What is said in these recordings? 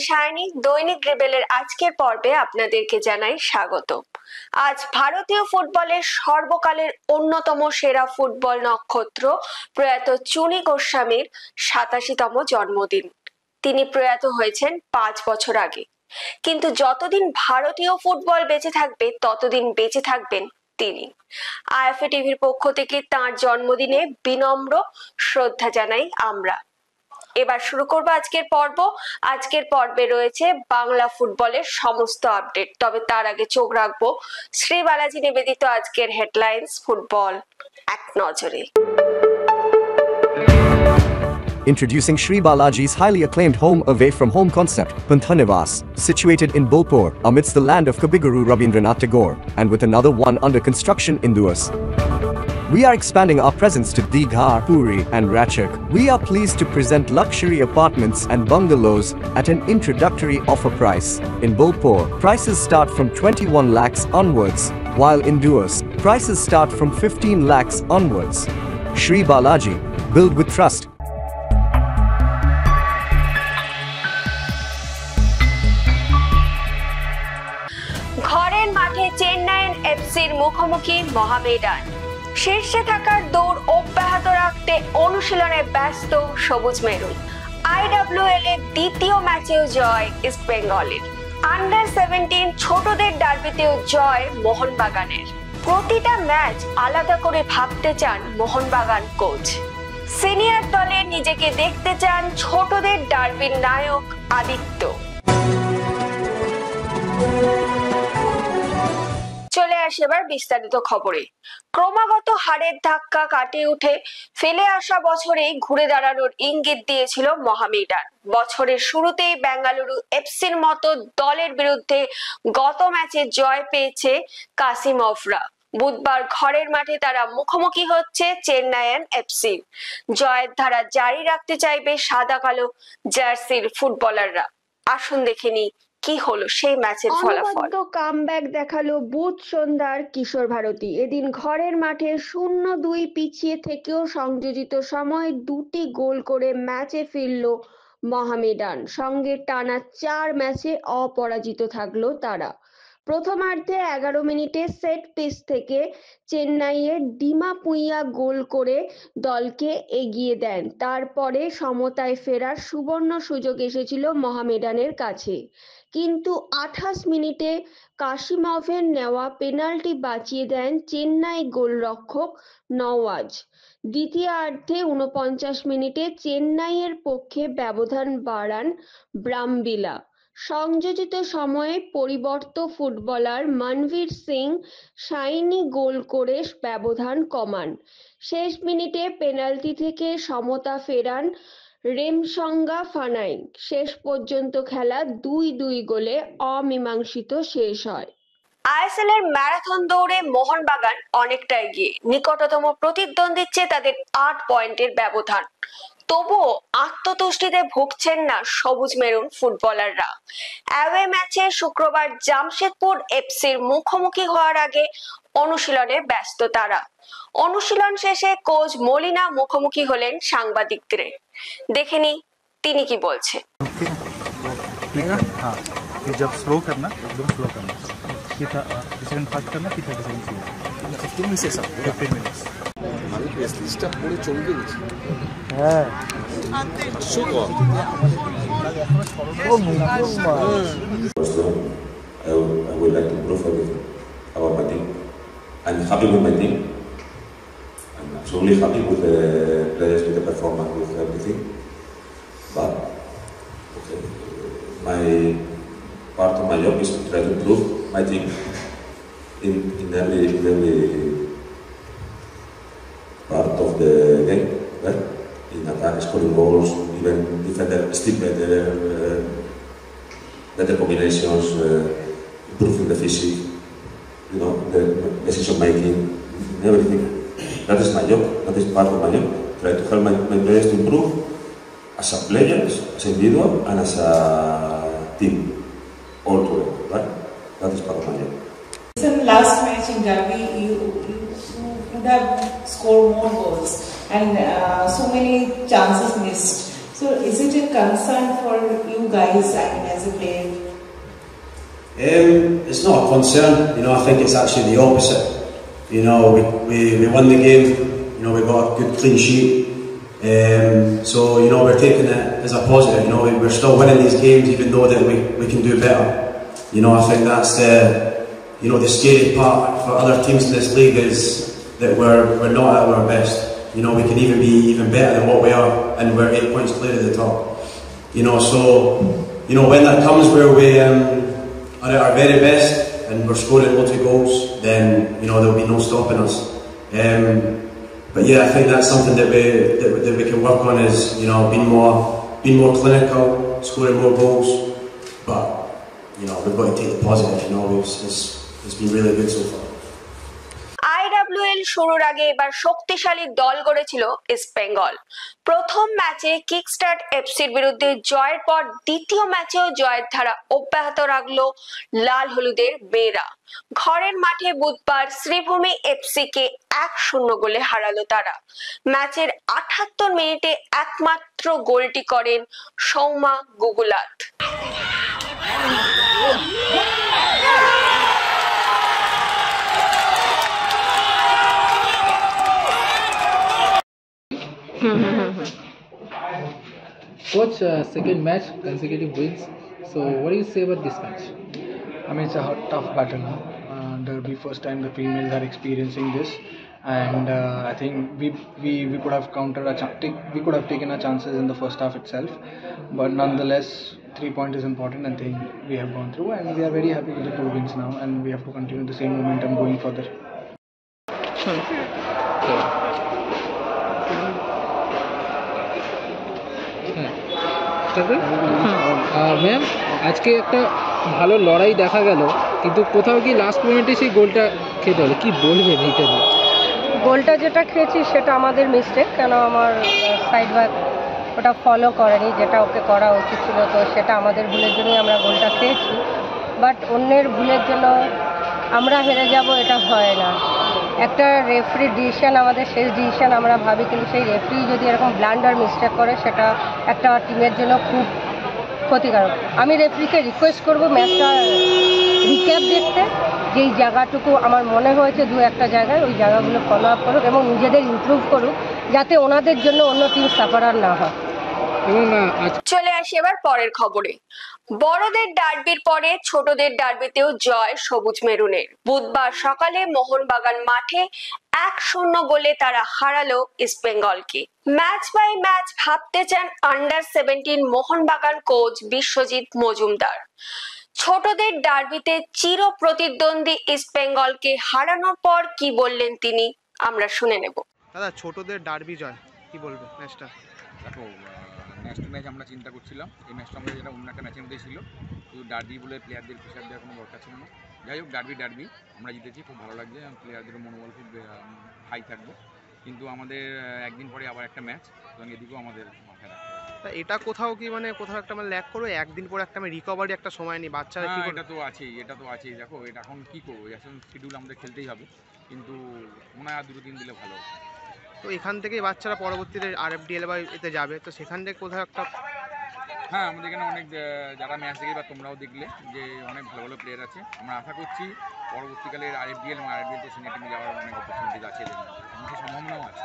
সায়নী। দৈনিক রেবেলের আজকের পর্বে আপনাদেরকে জানাই স্বাগত। আজ ভারতীয় ফুটবলের সর্বকালের অন্যতম সেরা ফুটবল নক্ষত্র প্রয়াত চুনী গোস্বামীর 87তম জন্মদিন। তিনি প্রয়াত হয়েছেন 5 বছর আগে, কিন্তু যতদিন ভারতীয় ফুটবল বেঁচে থাকবে ততদিন বেঁচে থাকবেন তিনি। আইএফএ টিভির পক্ষ থেকে তাঁর জন্মদিনে বিনম্র শ্রদ্ধা জানাই আমরা। এবার শুরু করব আজকের পর্ব। আজকের পর্বে রয়েছে বাংলা ফুটবলের সমস্ত আপডেট, তবে তার আগে চোখ রাখবো শ্রী বালাজি নিবেদিত আজকের হেডলাইন্স ফুটবল এক নজরে। Introducing Sri Balaji's highly acclaimed home away from home concept, Panthanivas, situated in Bolpur, amidst the land of Kabiguru Rabindranath Tagore, and with another one under construction in Duas. We are expanding our presence to Digha, Puri, and Ratchak. We are pleased to present luxury apartments and bungalows at an introductory offer price. In Bolpur, prices start from 21 lakhs onwards, while in Duas, prices start from 15 lakhs onwards. Sri Balaji, build with trust. ঘরের মাঠে চেন্নাইয়ের এফসির মুখোমুখি মোহামেডান। শীর্ষে থাকার দৌড় অব্যাহত রাখতে অনুশীলনে ব্যস্ত সবুজ মেরুন। আইডব্লিউএল এর দ্বিতীয় ম্যাচেও জয় ইস্ট বেঙ্গলের। আন্ডার 17 ছোটদের ডার্বিতেও জয় মোহনবাগানের। প্রতিটা ম্যাচ আলাদা করে ভাবতে চান মোহনবাগান কোচ। সিনিয়র দলে নিজেকে দেখতে চান ছোটদের ডার্বির নায়ক আদিত্য। চলে আসে এবার বিস্তারিত খবরে। ক্রমাগত হারের ধাক্কা কাটিয়ে উঠে ফেলে আসা বছরেই ঘুরে দাঁড়ানোর ইঙ্গিত দিয়েছিল মোহামেডান। বছরের শুরুতেই বেঙ্গালুরু এফসির মতো দলের বিরুদ্ধে গত ম্যাচে জয় পেয়েছে কাসিমভরা। বুধবার ঘরের মাঠে তারা মুখোমুখি হচ্ছে চেন্নাইয়ান এফসি। জয়ের ধারা জারি রাখতে চাইবে সাদা কালো জার্সির ফুটবলাররা। আসুন দেখে নিই কি হলো সেই ম্যাচের ফলাফল। কামব্যাক দেখালো বুধ সন্ধ্যার কিশোর ভারতী। এদিন ঘরের মাঠে 0-2 পিছিয়ে থেকেও সংযোজিত সময় 2টি গোল করে ম্যাচে ফিরল মোহামেডান। সঙ্গে টানা 4 ম্যাচে অপরাজিত থাকলো তারা। প্রথমার্ধে 11 মিনিটে সেট পিস থেকে চেন্নাইয়ের ডিমা পুইয়া গোল করে দলকে এগিয়ে দেন। তারপরে সমতায় ফেরার সুবর্ণ সুযোগ এসেছিল মোহামেডানের কাছে, কিন্তু 28 মিনিটে কাশিমভের নেওয়া পেনাল্টি বাঁচিয়ে দেন চেন্নাই গোলরক্ষক নওয়াজ। দ্বিতীয়ার্ধে 49 মিনিটে চেন্নাইয়ের পক্ষে ব্যবধান বাড়ান ব্রামবিলা। সংযোজিত সময়ে পরিবর্ত ফুটবলার মনভীর সিং শাইনি গোল করে ব্যবধান কমান। শেষ মিনিটে পেনাল্টি থেকে সমতা ফেরান রেমসঙ্গা ফানাই। শেষ পর্যন্ত খেলা 2-2 গোলে অমীমাংসিত শেষ হয়। আইএসএল এর ম্যারাথন দৌড়ে মোহনবাগান অনেকটা এগিয়ে। নিকটতম প্রতিদ্বন্দ্বীর চেয়ে তাদের 8 পয়েন্টের ব্যবধান। তবুও আত্মতুষ্টিতে ভুগছেন না সবুজ মেরুন ফুটবলাররা। অ্যাওয়ে ম্যাচে শুক্রবার জামশেদপুর এফসির মুখোমুখি হওয়ার আগে অনুশীলনে ব্যস্ত তারা। অনুশীলন শেষে কোচ মলিনা মুখোমুখি হলেন সাংবাদিকদের। দেখে নি তিনি কি বলছেন। जब स्लो करना एकदम स्लो करना, सेकंड फास्ट करना, फिर सेकंड स्लो 15 मिनट्स सब 15 मिनट्स আমি প্রেসলিস্টটা পড়ে চমকে গেছি। হ্যাঁ সুগো I would like to improve everything about my team. I'm happy with my team. I'm absolutely happy with the players, with the performance, with everything. But okay, my part of my job is to try to improve my team in every part of the game, right? In attack, scoring goals, even defender, still better combinations, improving the physique, you know, the decision making, everything. That is my job. That is part of my job. Try to help my players to improve as a players, as an individual, and as a team, all together, right? That is part of my job. In last match in Derby, you could have scored more goals and so many chances missed. So is it a concern for you guys, I mean, as a player? It's not a concern, you know. I think it's actually the opposite. You know, we won the game. You know, we got a good clean sheet. So you know, we're taking it as a positive. You know, we're still winning these games, even though that we can do better. You know, I think that's the scary part for other teams in this league is that we're not at our best. You know, we can even be even better than what we are, and we're 8 points clear at the top. You know, so you know when that comes where we are at our very best and we're scoring loads of goals, then you know there'll be no stopping us. But yeah, I think that's something that we can work on is, you know, being more clinical, scoring more goals. But you know, we've got to take the positive. You know, it's been really good so far. IWL শুরুর আগে এবার শক্তিশালী দল গড়েছিল east Bengal. প্রথম ম্যাচে Kickstart এফসির বিরুদ্ধে জয়ের পর দ্বিতীয় ম্যাচেও জয়ের ধারা অব্যাহত রাখলো লাল হলুদের মেয়েরা। ঘরের মাঠে বুধবার শ্রীভূমি এফসিকে 1-0 গোলে হারালো তারা। ম্যাচের 78 মিনিটে একমাত্র গোলটি করেন Souma গুগুলাত। Coach, second match, consecutive wins. So, what do you say about this match? I mean, it's a tough battle. Derby, first time the females are experiencing this, and I think we could have we could have taken our chances in the first half itself, but nonetheless, 3 points is important. I think we have gone through, and we are very happy with the 2 wins now, and we have to continue the same momentum going further. Ma'am, আজকে একটা ভালো লড়াই দেখা গেল, কিন্তু কোথাও কি last মোমেন্টে সেই গোলটা খেতে হলো, কি বলবেন এইটা নিয়ে? গোলটা যেটা খেয়েছি সেটা আমাদের মিস্টেক, কেন আমার সাইড ব্যাক ওটা ফলো করেনি যেটা ওকে করা উচিত ছিল, তো সেটা আমাদের ভুলের জন্যই আমরা গোলটা খেয়েছি। বাট অন্যের ভুলের জন্য আমরা হেরে যাব এটা হয় না। একটা রেফারি ডিসিশন আমাদের শেষ ডিসিশন আমরা ভাবি, কিন্তু সেই রেফারি যদি এরকম ব্লান্ডার মিস্টেক করে সেটা একটা টিমের জন্য খুব ক্ষতিকারক। আমি রেফারিকে রিকোয়েস্ট করব ম্যাচটা রিক্যাপ দেখতে, যেই জায়গাটুকু আমার মনে হয়েছে 2-1 জায়গায় ওই জায়গাগুলো ফলো আপ করুক এবং নিজেদের ইমপ্রুভ করুক, যাতে ওনাদের জন্য অন্য টিম সাফারার না হয়। চলে আসি এবার পরের খবরে। বড়দের ডার্বির পরে ছোটদের ডার্বিতেও জয় সবুজ মেরুনের। বুধবার সকালে মোহনবাগান মাঠে 1-0 গোলে তারা হারালো ইস্টবেঙ্গলকে। ম্যাচ বাই ম্যাচ ভাবতে চান আন্ডার-17 মোহনবাগান কোচ বিশ্বজিৎ মজুমদার। ছোটদের ডার্বিতে চির প্রতিদ্বন্দ্বী ইস্টবেঙ্গলকে হারানোর পর কি বললেন তিনি, আমরা শুনে নেব। দাদা, ছোটদের ডার্বি জয়, কি বলবে ম্যাচটা? দেখো, ম্যাচ টু ম্যাচ আমরা চিন্তা করছিলাম, এই ম্যাচটা আমরা যেটা অন্য একটা ম্যাচের মধ্যে ছিল, শুধু ডার্বি বলে প্লেয়ারদের প্রেশার দেওয়ার কোনো দরকার ছিল না। যাই হোক, ডার্বি আমরা জিতেছি, খুব ভালো লাগছে, প্লেয়ারদের মনোবল খুব হাই থাকবে। কিন্তু আমাদের একদিন পরে আবার একটা ম্যাচ, এবং এদিকেও আমাদের মাথায় রাখতে হবে। তা এটা কোথাও একটা ল্যাক করো, একদিন পরে একটা রিকভারি একটা সময় নেই বাচ্চারা। এটা তো আছেই। দেখো, এটা এখন কী করবো, এখন শিডিউল আমাদের খেলতেই হবে, কিন্তু মনে হয় আর 2-3 দিলে ভালো। তো এখান থেকেই বাচ্চারা পরবর্তীতে RFDL বা এতে যাবে, তো সেখান থেকে কোথাও একটা। হ্যাঁ, আমাদের এখানে অনেক যারা ম্যাচ দেখে বা তোমরাও দেখলে যে অনেক ভালো ভালো প্লেয়ার আছে। আমরা আশা করছি পরবর্তীকালে RFDL এবং RFDL তো সিনিয়র টিমে যাওয়ার অনেক অপরচুনিটি আছে, আমাদের সম্ভাবনাও আছে।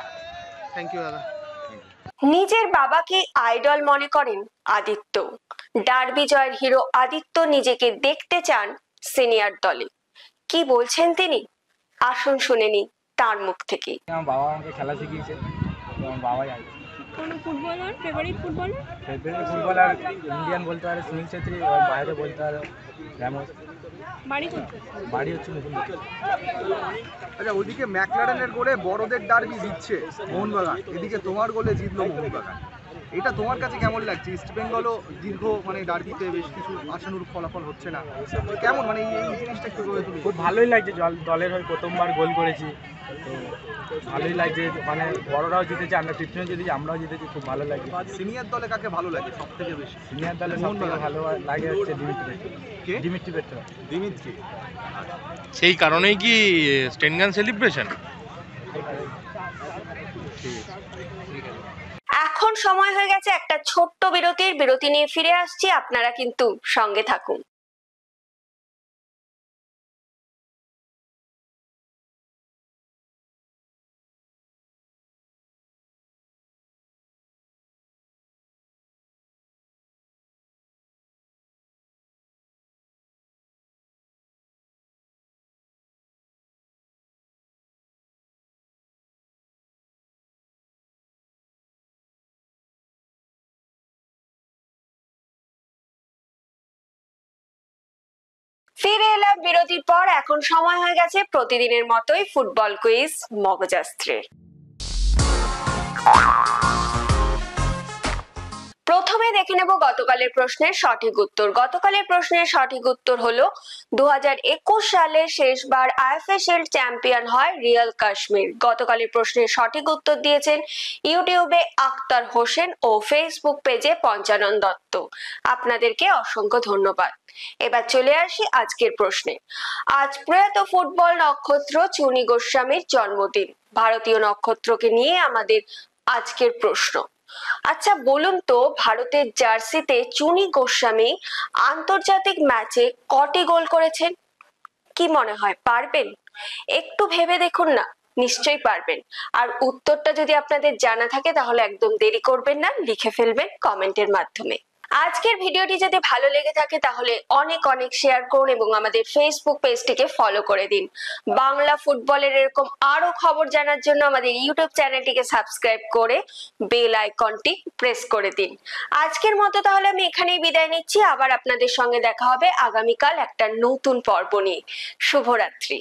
থ্যাংক ইউ দাদা। নিজের বাবাকে আইডল মনে করেন আদিত্য। ডার্বি জয়ের হিরো আদিত্য নিজেকে দেখতে চান সিনিয়র দলে। কি বলছেন তিনি, আসুন শুনে নি তার মুখ থেকে। আমার বাবা আমাকে খেলা শিখিয়েছে, আমার বাবাই আছে। কোন ফুটবলার ফেভারিট ফুটবলার ইন্ডিয়ান বলতে পারে সুনীল ছেত্রী, আর বাইরে বলতে পারে রামোস। বাড়ি হচ্ছে মুকুন্দপুর। আচ্ছা, ওদিকে ম্যাকলারেনের গোলে বড়দের ডার্বি জিতছে মোহনবাগান, এদিকে তোমার গোলে জিতলো মোহনবাগান। এটা তোমার কাছে কেমন লাগছে? ইস্টবেঙ্গলও দীর্ঘ ডার্বিতে বেশ কিছু আশানুরূপ ফলাফল হচ্ছে না, কেমন এই জিনিসটা একটু খুব ভালোই লাগছে, দলের হয়ে প্রথমবার গোল করেছি, তো ভালোই লাগছে। বড়রাও জিতেছে, আন্ডার-15 জিতেছি, আমরাও জিতেছি, খুব ভালো লাগে। সিনিয়র দলে কাকে ভালো লাগে সব থেকে বেশি? সিনিয়র দলে সব থেকে ভালো লাগে হচ্ছে দিমিত্রি পেট্রো। সেই কারণেই কি স্টেনগান সেলিব্রেশন? এখন সময় হয়ে গেছে একটা ছোট্ট বিরতি নিয়ে ফিরে আসছি, আপনারা কিন্তু সঙ্গে থাকুন। ফিরে এলাম বিরতির পর। এখন সময় হয়ে গেছে প্রতিদিনের মতোই ফুটবল কুইজ মগজাস্ত্রের। প্রথমে দেখে নেব গতকালের প্রশ্নের সঠিক উত্তর। গতকালের প্রশ্নের সঠিক উত্তর হলো 2021 সালে শেষবার আইএফএ চ্যাম্পিয়ন হয় রিয়াল কাশ্মীর। গতকালের প্রশ্নের সঠিক উত্তর দিয়েছেন ইউটিউবে আক্তার হোসেন ও ফেসবুক পেজে পঞ্চানন দত্ত। আপনাদেরকে অসংখ্য ধন্যবাদ। এবার চলে আসি আজকের প্রশ্নে। আজ প্রয়াত ফুটবল নক্ষত্র চুনি গোস্বামীর জন্মদিন। ভারতীয় নক্ষত্রকে নিয়ে আমাদের আজকের প্রশ্ন। আচ্ছা বলুন তো, ভারতের জার্সিতে চুনি গোস্বামী আন্তর্জাতিক ম্যাচে কটি গোল করেছেন? কি মনে হয়, পারবেন? একটু ভেবে দেখুন না, নিশ্চয়ই পারবেন। আর উত্তরটা যদি আপনাদের জানা থাকে তাহলে একদম দেরি করবেন না, লিখে ফেলবেন কমেন্টের মাধ্যমে। আজকের ভিডিওটি যদি ভালো লেগে থাকে তাহলে অনেক অনেক শেয়ার করুন এবং আমাদের ফেসবুক পেজটিকে ফলো করে দিন। বাংলা ফুটবলের এরকম আরো খবর জানার জন্য আমাদের ইউটিউব চ্যানেলটিকে সাবস্ক্রাইব করে বেল আইকনটি প্রেস করে দিন। আজকের মতো তাহলে আমি এখানেই বিদায় নিচ্ছি। আবার আপনাদের সঙ্গে দেখা হবে আগামীকাল একটা নতুন পর্ব নিয়ে। শুভরাত্রি।